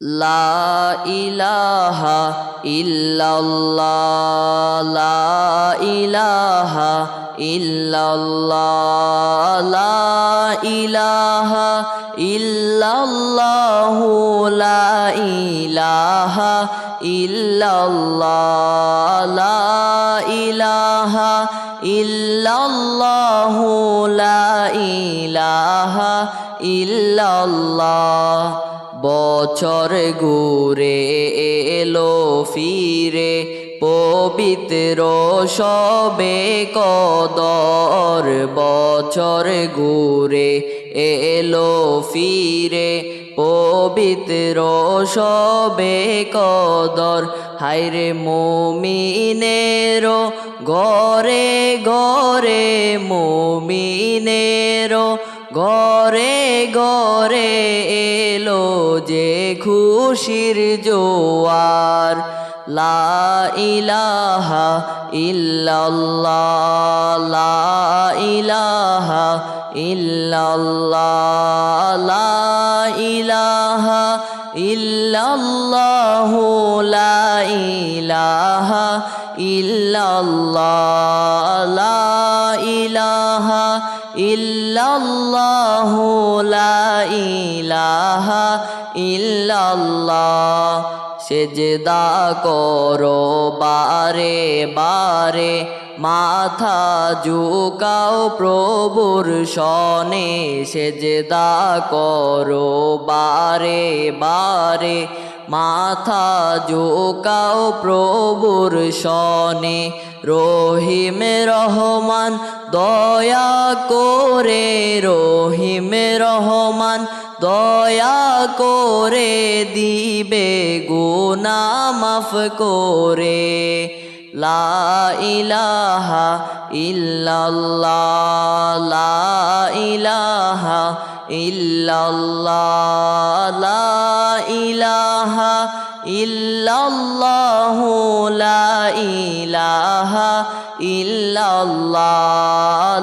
লা ইলাহা ইল্লাল্লাহ লা ইলাহা ইল্লাল্লাহ লা ইলাহা ইল্লাল্লাহু লা ইলাহা ইল্লাল্লাহ লা ইলাহা ইল্লাল্লাহু লা ইলাহা ইল্লাল্লাহ বছর ঘুরে এলো ফিরে পবিত্র সবে কদর বছর ঘুরে এলো ফিরে পবিত্র সবে কদর হায়রে মুমিনেরো ঘরে ঘরে মুমিনেরো ঘরে ঘরে এলো যে খুশির জোয়ার লা ইলাহা ইল্লাল্লাহ লা ইলাহা ইল্লাল্লাহ লা ইলাহা ইল্লাল্লাহু লা ইলাহা ইল্লাল্লাহ লা ইলাহা ইল্লাল্লাহু লা ইলাহা ইল্লাল্লাহ সেজদা করো বারে বারে মাথা ঝুকাও প্রভুর শনে সেজদা করো বারে বারে মাথা ঝুকাও প্রভুর শনে রহিম রহমান দয়া করে রহিম রহমান দয়া করে দিবে গুনাহ মাফ করে লা ইলাহা ইল্লাল্লাহ লা ইলাহা ইল্লাল্লাহ লা ইলাহা ইল্লাল্লাহু লা ইলাহা ইল্লাল্লাহ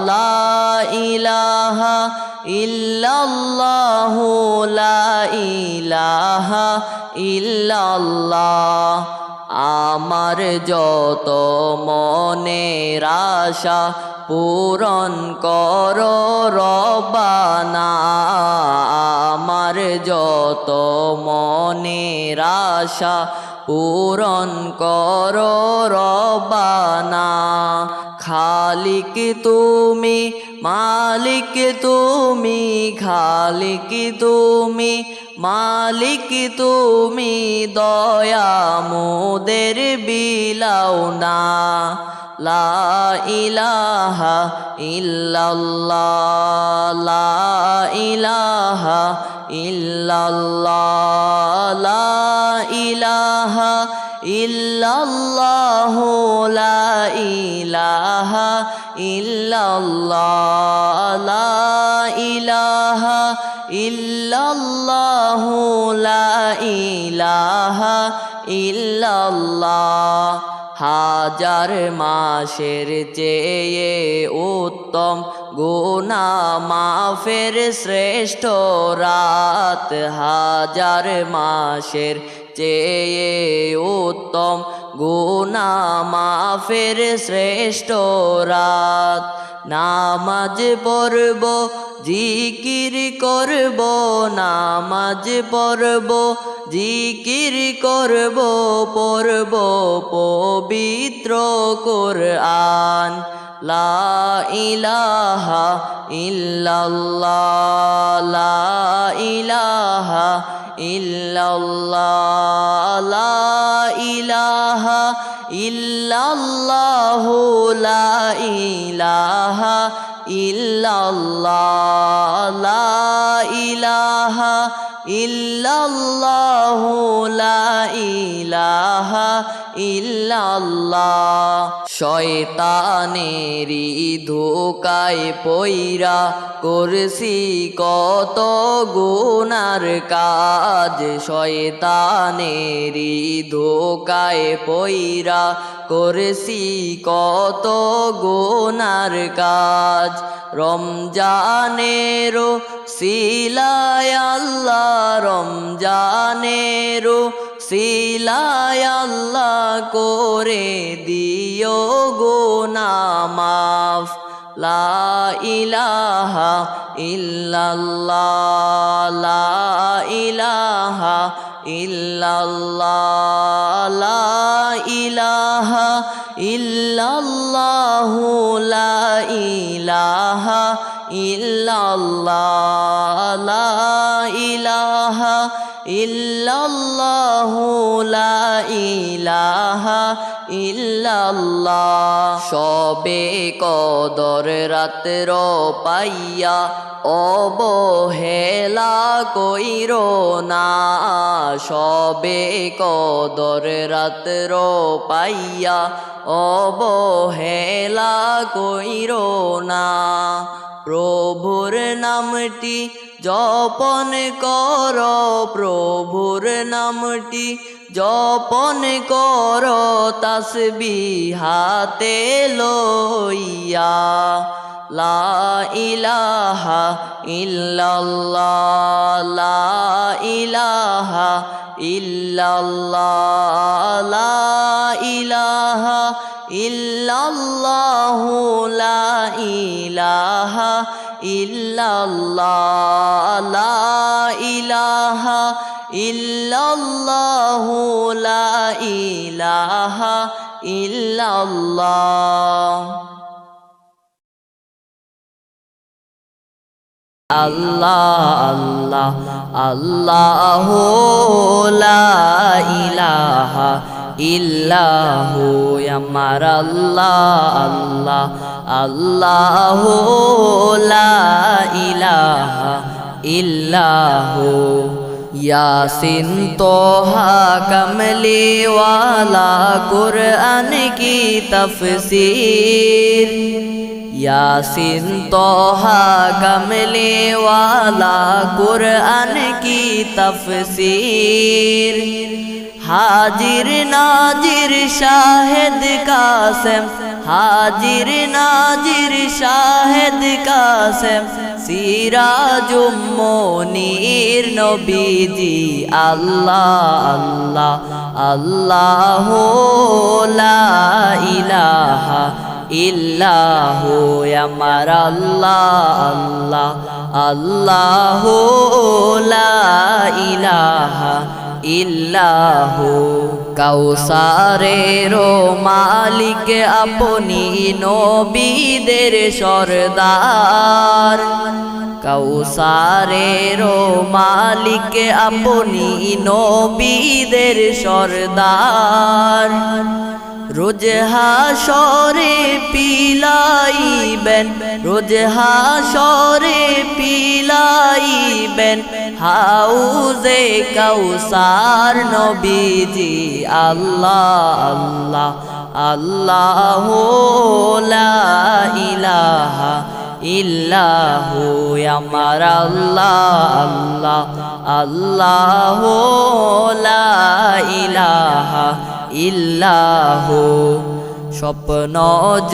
লা ইলাহা ইল্লাল্লাহু লা ইলাহা ইল্লাল্লাহ আমার যত মনের আশা পূরণ করো রব্বানা আমার যত মনের আশা পূরণ করো রব্বানা খালিক তুমি মালিক তুমি খালিক তুমি মালিক তুমি দয়া মোদের বিলাও না লা ইলাহা ইল্লাল্লাহ লা ইলাহা ইল্লাল্লাহ লা ইলাহা ইল্লাল্লাহু লা ইলাহা ইল্লাল্লাহ লা ইলাহা ইল্লাল্লাহু লা ইলাহা ইল্লাল্লাহ হাজার মাসের চেয়ে উত্তম গুনাহ মাফের শ্রেষ্ঠ রাত হাজার মাসের চেয়ে উত্তম গুনাহ মাফের শ্রেষ্ঠ রাত নামাজ পড়ব জিকির করব নামাজ পড়ব জিকির করব পড়ব পবিত্র কোরআন লা ইলাহা ইল্লাল্লাহ লা ইলাহা ইল্লাল্লাহ লা ইলাহা ইল্লাল্লাহু লা ইলাহা ইল্লাল্লাহ লা ইলাহা ইল্লাল্লাহু লা ইলাহা ইল্লাল্লাহ শয়তানেরি ধোকায় পইরা করছি কত গুনার কাজ শয়তানেরি ধোকায় পইরা করছি কত গুনার কাজ রমজানেরো সিলায় আল্লাহ রমজানেরো সিলায় আল্লাহ করে দিও গুনাহ মাফ লা ইলাহা ইল্লাল্লাহ লা ইলাহা ইল্লাল্লাহ লা ইলাহা ইল্লাল্লাহ লা ইলাহা ইল্লাল্লাহ লা ইলাহা ইল্লাল্লাহ লা ইলাহা ইল্লাল্লাহ সবে কদর রাত্র পাইয়া অবহেলা কইরো না সবে কদর রাত্র পাইয়া অবহেলা কইরো না প্রভুর নামটি জপন কর প্রভুর নামটি জপন কর তাসবিহ হাতে লইয়া লা ইলাহা ইল্লাল্লাহ লা ইলাহা ইল্লাল্লাহ লা ইলাহা ইল্লাল্লাহ লা ইলাহা ইল্লাল্লাহ লা ইলাহা ইল্লাল্লাহ লা ইলাহা ইল্লাল্লাহ আল্লাহ আল্লাহ আল্লাহু লা ইলাহা ইল্লাহু আমার আল্লাহ আল্লাহ আল্লাহু লা ইলাহা ইল্লাহু ইয়াসিন তোহা কমলি ওয়ালা কুরআন কি তফসীর यासिन तोहा कमले वाला कुरआन की तफसीर हाजिर नाजिर शाहिद कासिम हाजिर नाजिर शाहिद कासिम सिराजुम मुनीर नबीजी अल्लाह अल्लाह अल्लाहु ला इलाहा ইল্লাহু আমার আল্লাহ আল্লাহ আল্লাহু লা ইলাহা ইল্লাহু কাউসারের মালিক আপনি নবীদের সরদার কাউসারের মালিক আপনি নবীদের সরদার রোজ হাসরে পিলাইবেন রোজ হাসরে পিলাইবেন হাউজে কাউসার নবীজি আল্লাহ আল্লাহ আল্লাহু লা ইলাহা ইল্লাহু আমার আল্লাহ আল্লাহ আল্লাহু লা ইলাহা ইল্লাহু স্বপ্ন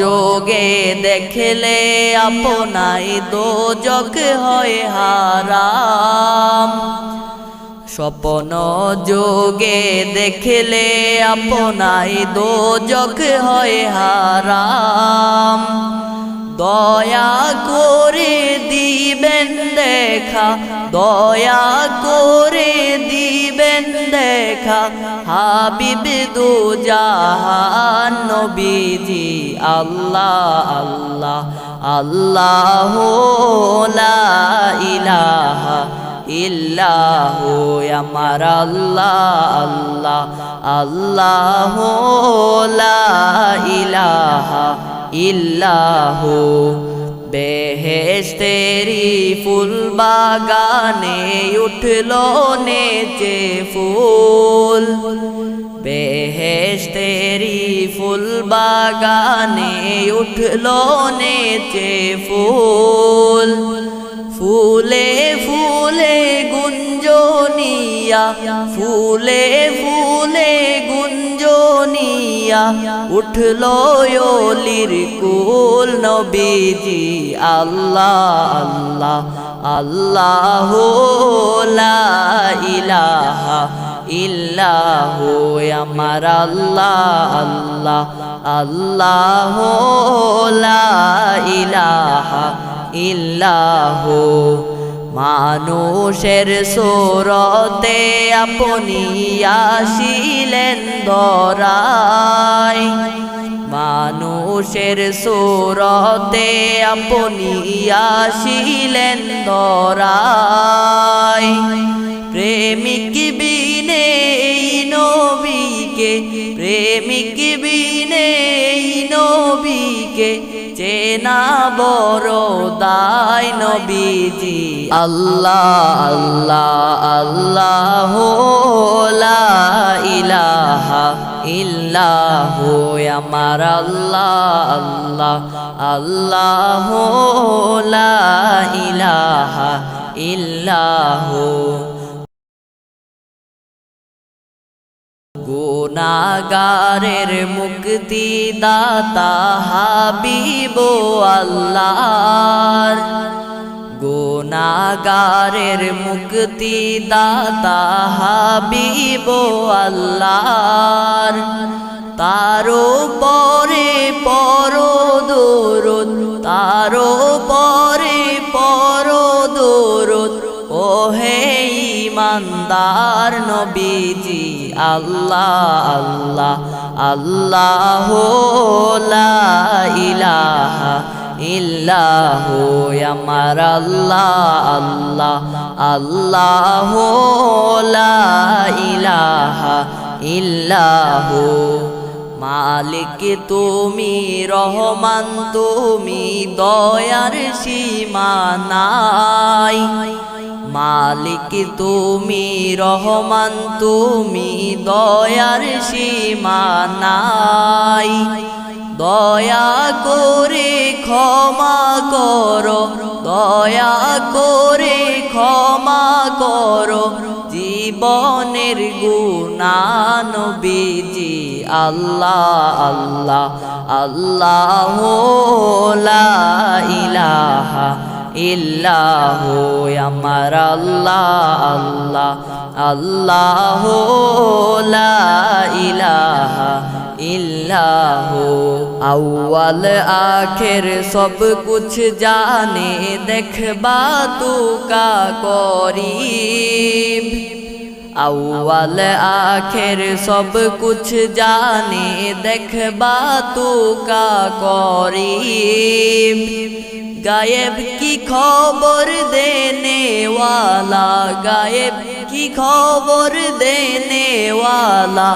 যোগে দেখলে আপনাই দোজখ হয় হারাম স্বপ্ন যোগে দেখলে আপনাই দোজখ হয় হারাম দয়া করে দিবেন দেখা দয়া করে দিবেন দেখা হাবিব দু জাহান নবীজি আল্লাহ আল্লাহ আল্লাহু লা ইলাহা ইল্লাহু আমার আল্লাহ আল্লাহ আল্লাহু লা ইলাহা ইল্লাহু বেহেশতেরি ফুল বাগানে উঠলো নেচে ফুল বেহেশতেরি ফুল বাগানে উঠলো নেচে ফুল ফুলে ফুলে গুঞ্জনিয়া দিয়া ফুলে ফুলে গুঞ্জনিয়া উঠলো ওলির কুল নবীজি আল্লাহ আল্লাহ আল্লাহু লা ইলাহা ইল্লাহু আমার আল্লাহ আল্লাহ আল্লাহু লা ইলাহা ইল্লাহু মানুষের সুরতে আপনি আসিলেন ধরায় মানুষের সুরতে আপনি আসিলেন ধরায় প্রেমিক বিনে এই নবীকে প্রেমিক বিনে এই নবীকে চেনা বড় দায় নবীজি আল্লাহ আল্লাহ আল্লাহু লা ইলাহা ইল্লাহু আমার আল্লাহ আল্লাহ আল্লাহু লা ইলাহা ইল্লাহু গুনাহগারের মুক্তি দাতা হাবিব আল্লাহর গুনাহগারের মুক্তি দাতা হাবিব আল্লাহর তারো পরে পর দরুদ তারো পরে পর দরুদ ও হে ইমানদার নবীজি আল্লাহ আল্লাহ আল্লাহু লা ইলাহা ইল্লাহু আমার আল্লাহ আল্লাহ আল্লাহু লা ইলাহা ইল্লাহু মালিক তুমি রহমান তুমি দয়ার সীমা নাই মালিক তুমি রহমান তুমি দয়ার সীমা নাই দয়া করে ক্ষমা করো দয়া করে ক্ষমা করো জীবনের গুনাহ নবীজি আল্লাহ আল্লাহ আল্লাহু লা ইলাহা ইল্লাহু আমার আল্লাহ আল্লাহ আল্লাহু লা ইলাহা ইল্লাহু আউয়াল আখির সব কুছ জানে দেখবা তু কা করিব আউয়াল আখির সব কুছ জানে দেখবা তু কা করিব गायब की खबर देने वाला गायब की खबर देने वाला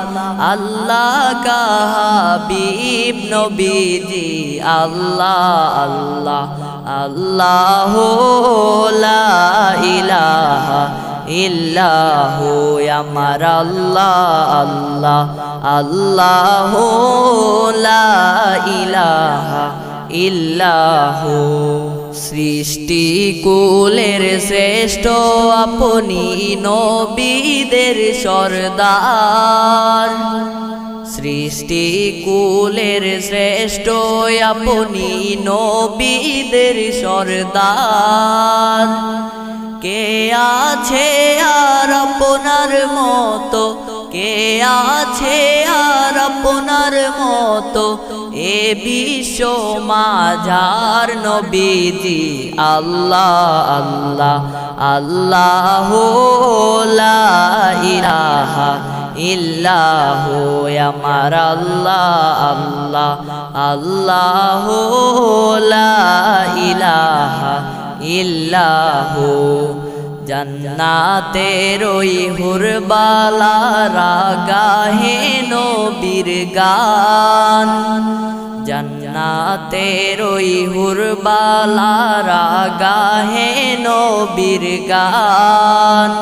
अल्लाह का हबीब नबीजी अल्लाह अल्लाह अल्लाहु ला इलाहा इल्लाहु আমার আল্লাহ আল্লাহ আল্লাহু লা ইলাহা ইল্লাহু সৃষ্টি কুলের শ্রেষ্ঠ আপনি নবীদের সরদার সৃষ্টি কুলের শ্রেষ্ঠ আপনি নবীদের সরদার কে আছে আর আপনার মতো কে আছে আর আপনার মতো এ বিশ্ব মাঝার নবীজি আল্লাহ আল্লাহ আল্লাহু লা ইলাহা ইল্লাহু আমার আল্লাহ আল্লাহ আল্লাহু লা ইলাহা ইল্লাহু জান্নাতের ওই হুরবালারা গাহে নবীর গান জান্নাতের ওই হুরবালারা গাহে নবীর গান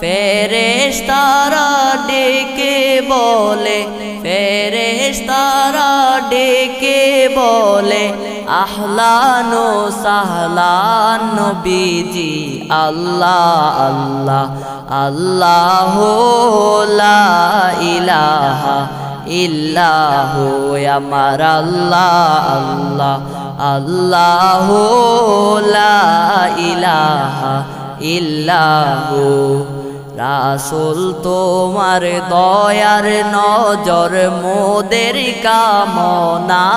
ফেরেশতারা ডেকে বলে ফেরেশতারা ডেকে বলে আহলান ও সাহলান নবীজি আল্লাহ আল্লাহ আল্লাহ লা ইলাহা ইল্লাহু আমার আল্লাহ আল্লাহ আল্লাহ লা ইলাহা ইল্লাহু রাসূল তোমার দয়ার নজর মোদের কামনা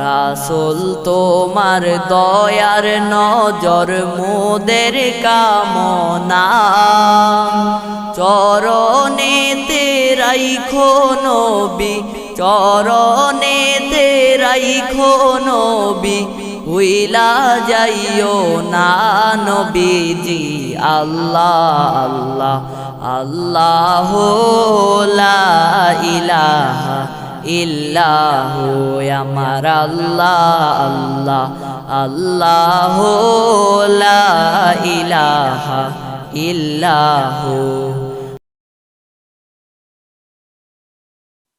রাসূল তোমার দয়ার নজর মোদের কামনা চরণেতে রাইখো নবী চরণেতে রাইখো নবী উইলা যাইও না নবীজি আল্লাহ আল্লাহ আল্লাহ লা ইলাহা ইল্লাহু আমার আল্লাহ আল্লাহ আল্লাহ লা ইলাহা ইল্লাহু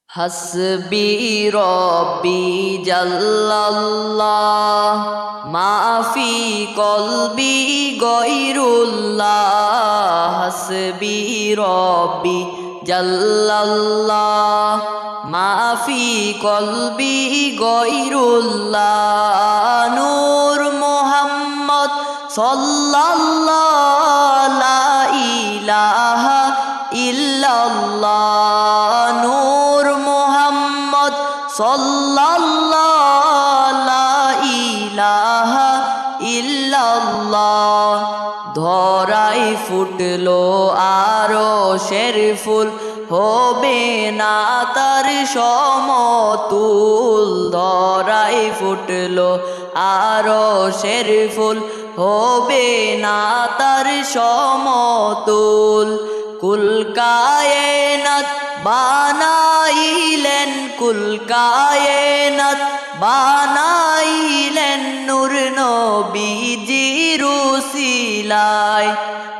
হাসবি রব্বি জাল্লাল্লাহ মাফি কলবি গয়রুল্লাহ হাসবি রব্বি জাল্লাল্লাহ মাফি কলবি গয়রুল্লাহ নূর মুহাম্মদ সাল্লাল্লাহু লা ইলাহা ইল্লাল্লাহ নূর মুহাম্মদ সাল্লাল্লাহু লা ইলাহা ইল্লাল্লাহ ধরাই ফুটলো আরশের ফুল হবে না তার সমতুল ধরাই ফুটলো আরশের ফুল হবে না তার সমতুল কুল কায়নাত বানাইলেন কুল কায়নাত বানাইলেন নূর নবীজির উসিলায়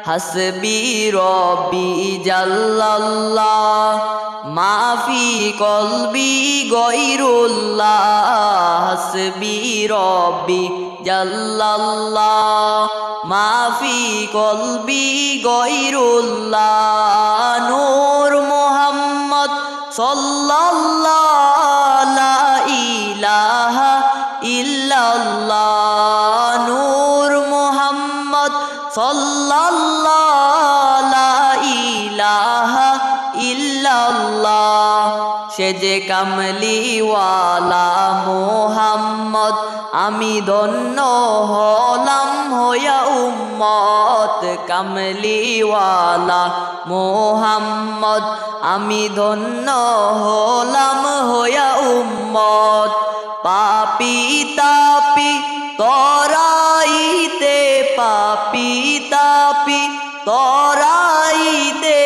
হাসবি রব্বি জাল্লাল্লাহ মাফি কলবি গয়রুল্লাহ হাসবি রব্বি জাল্লাল্লাহ মাফি কলবি গয়রুল্লাহ নূর মুহাম্মদ সাল্লাল্লাহু লা ইলাহা ইল্লাল্লাহ নূর মুহাম্মদ সাল্লাল্লাহু লা ইলাহা ইল্লাল্লাহ সে যে কামলিওয়ালা মুহাম্মদ আমি ধন্য হলাম হইয়া উম্মত কামলিওয়ালা মুহাম্মদ আমি ধন্য হলাম হইয়া উম্মত পাপি তাপি তরাইতে পাপি তাপি তরাইতে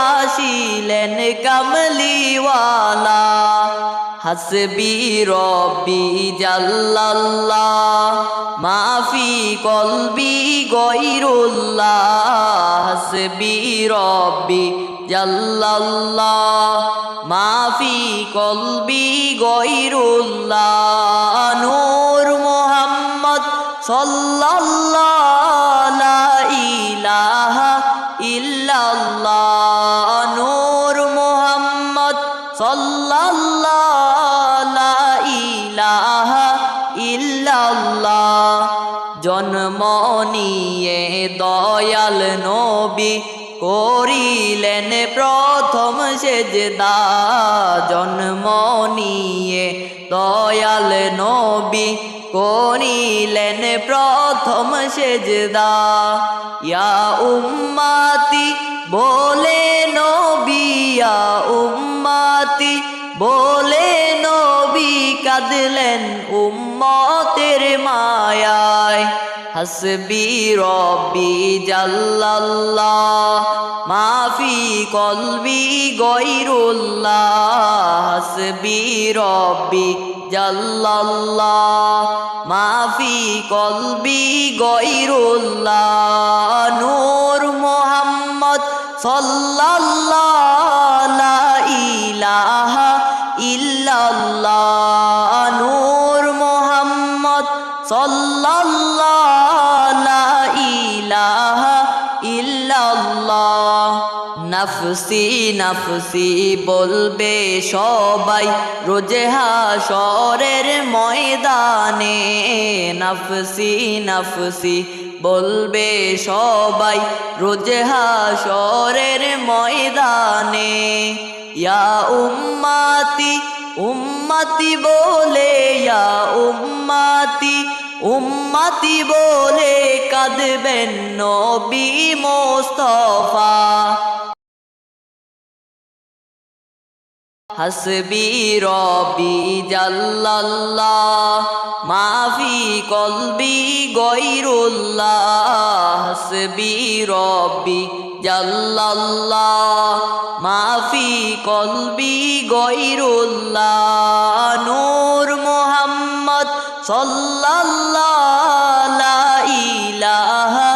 আসিলেন কামলিওয়ালা হাসবি রব্বি জাল্লাল্লাহ মাফি কলবি গয়রুল্লাহ হাসবি রব্বি জাল্লাল্লাহ মাফি কলবি গয়রুল্লাহ নূর মুহাম্মদ সাল্লাল্লাহু লা ইলাহা ইল্লাল্লাহ নূর মুহাম্মদ সাল্লাল্লাহু লা ইলাহা ইল্লাল্লাহ জন্ম নিয়ে দয়াল নবী করিলেন প্রথম সেজদা জন্ম নিয়ে দয়াল নবী করিলেন প্রথম সেজদা ইয়া উম্মতি বলে নবী ইয়া উম্মতি বলে নবী কাঁদলেন উম্মতের মায়ায় হাসবি রব্বি জাল্লাল্লাহ মাফি কলবি গয়রুল্লাহ হাসবি রব্বি জাল্লাল্লাহ মাফি কলবি গয়রুল্লাহ নূর মুহাম্মদ সাল্লাল্লাহু লা ইলাহা ইল্লাল্লাহ নূর নাফসি নাফসি বলবে সবাই রোজ হাশরের ময়দানে, নাফসি নাফসি বলবে সবাই রোজ হাশরের ময়দানে। ইয়া উম্মতি উম্মতি বলে, ইয়া উম্মতি উম্মতি বলে কাঁদবেন নবী মুস্তাফা। হাসবি রব্বি জাল্লাল্লাহ মাফি কলবি গয়রুল্লাহ, হাসবি রব্বি জাল্লাল্লাহ মাফি কলবি গয়রুল্লাহ। নূর মুহাম্মদ সাল্লাল্লাহ লা ইলাহা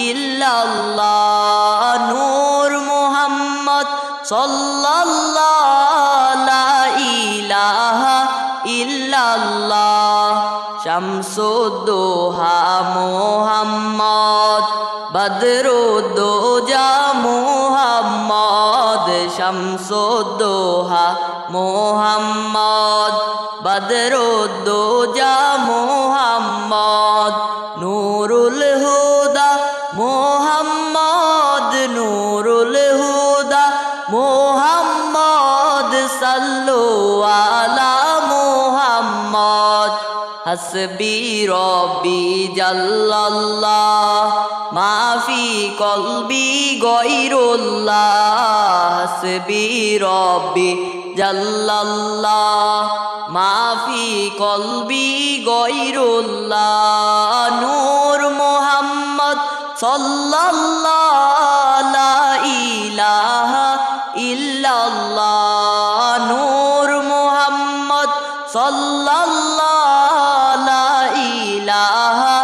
ইল্লাল্লাহ, নূর মুহাম্মদ সাল্লাল্লাহ লা ইলাহা ইল্লাল্লাহ। শামসুদ্দোহা মুহাম্মদ বদরুদ্দোজা মুহাম্মদ, শামসুদ্দোহা মুহাম্মদ বদরুদ্দোজা মুহাম্মদ। নূরুল হুদা মুহাম্মদ, নূরুল হুদা মুহাম্মদ সাল্লু আলা মুহাম্মদ। হাসবি রব্বি জাল্লাল্লাহ মাফি কলবি গয়রুল্লাহ, হাসবি রব্বি জাল্লাল্লাহ মাফি কলবি গয়রুল্লাহ। নূর মুহাম্মদ সাল্লাল্লাহ লা ইলাহা ইল্লাল্লাহ, নূর মুহাম্মদ সাল্লাল্লাহ লা ইলাহা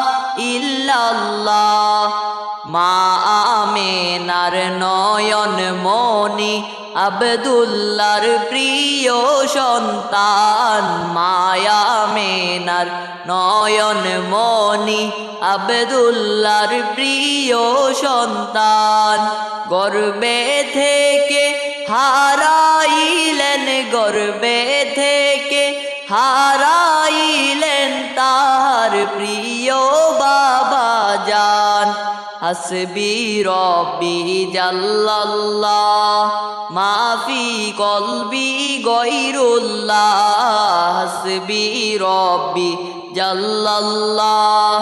ইল্লাল্লাহ। মা আমেনার নয়ন মনি আব্দুল্লাহর প্রিয় সন্তান, মায়া আমেনার নয়ন মনি আব্দুল্লাহর প্রিয় সন্তান। গর্বে থেকে হারাইলেন, গর্বে থেকে হারাইলেন তার প্রিয় বাবা জান। হাসবি রব্বি জাল্লাল্লাহ মাফি কলবি গয়রুল্লাহ, হাসবি রব্বি জাল্লাল্লাহ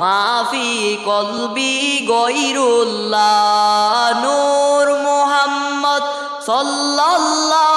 মাফি কলবি গয়রুল্লাহ। নূর মুহাম্মদ সাল্লাল্লাহ